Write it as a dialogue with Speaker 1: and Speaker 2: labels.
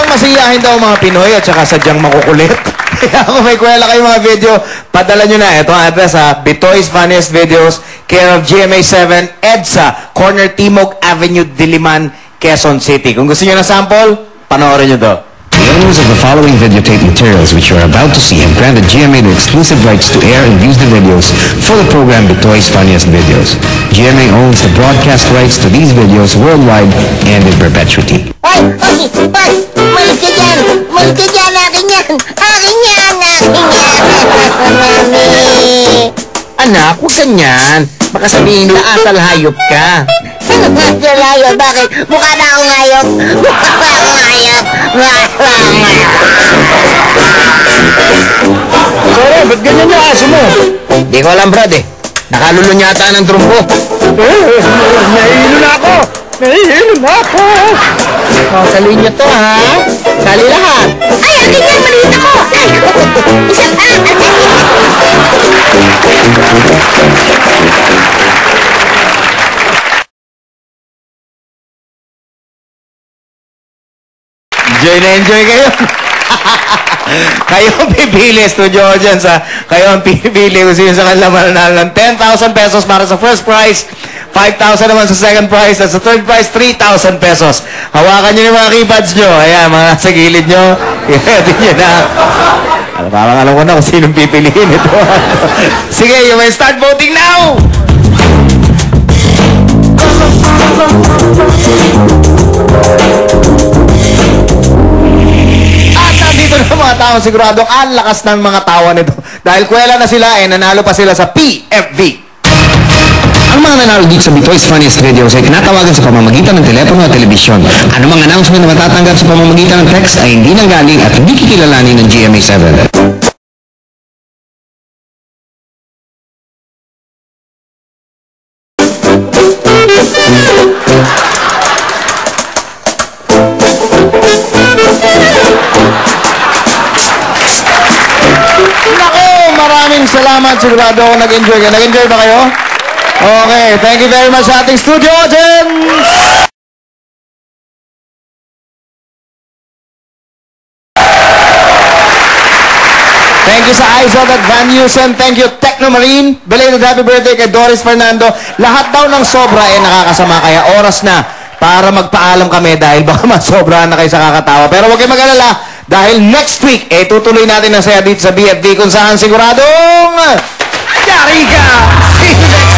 Speaker 1: masiyahin daw mga Pinoy at saka sadyang makukulit. Kaya kung may kwela kayo mga video, padala nyo na. Ito ang address ha. Bitoy's Funniest Videos, care of GMA7, EDSA, Corner Timog Avenue, Diliman, Quezon City. Kung gusto nyo na sample, panoorin nyo to.
Speaker 2: The owners of the following videotape materials which you are about to see have granted GMA the exclusive rights to air and use the videos for the program Bitoy's Funniest Videos. GMA owns the broadcast rights to these videos worldwide and in perpetuity.
Speaker 3: Ay! Malit ka dyan! Malit ka dyan! Akin yan! Akin yan! Akin yan!
Speaker 4: Anak, huwag ganyan. Baka sabihin na asal hayop ka.
Speaker 3: Asal hayop? Bakit? Mukha na akong hayop! Mukha na akong hayop!
Speaker 4: Sorry, ba't ganyan na aso mo? Di ko alam, Brad eh. Nakalulun yata ng trumpo.
Speaker 5: Nahihilo na ako! Nahihilo na ako!
Speaker 4: Sali niyo to, ha? Sali lahat.
Speaker 3: Ay! Akin yan! Maliit ako! Ay! Isa pa!
Speaker 1: Enjoy na enjoy kayo. Kayo ang pipili, studio audience ha. Kayo ang pipili kung sino sa kanila mananalo ng 10,000 pesos para sa first prize, 5,000 naman sa second prize, at sa third prize, 3,000 pesos. Hawakan nyo yung mga keypads nyo. Ayan, mga sa gilid nyo. I-ready nyo na. Parang alam ko na kung sinong pipiliin ito. Sige, you may start voting now! Dito na mga tao, siguradong ang lakas ng mga tawa nito. Dahil kwela na sila, nanalo pa sila sa PFV.
Speaker 2: Ang mga nanalo dito sa Bitoy's Funniest Videos ay tinatawagan sa pamamagitan ng telepono at telebisyon. Ano mga announcement na matatanggap sa pamamagitan ng text ay hindi nanggaling at hindi kikilalanin ng GMA7.
Speaker 1: Salamat, sigurado ako nag-enjoy ka. Nag-enjoy ba kayo? Okay, thank you very much sa ating studio audience! Thank you sa IZOD at Van Heusen. Thank you, Technomarine. Belated happy birthday kay Doris Fernando. Lahat daw ng sobra nakakasama. Kaya oras na para magpaalam kami dahil baka masobrahan na kayo sa kakatawa. Pero huwag kayo mag-alala dahil next week, tutuloy natin ang saya dito sa BFD kung saan siguradong yari ka! See you next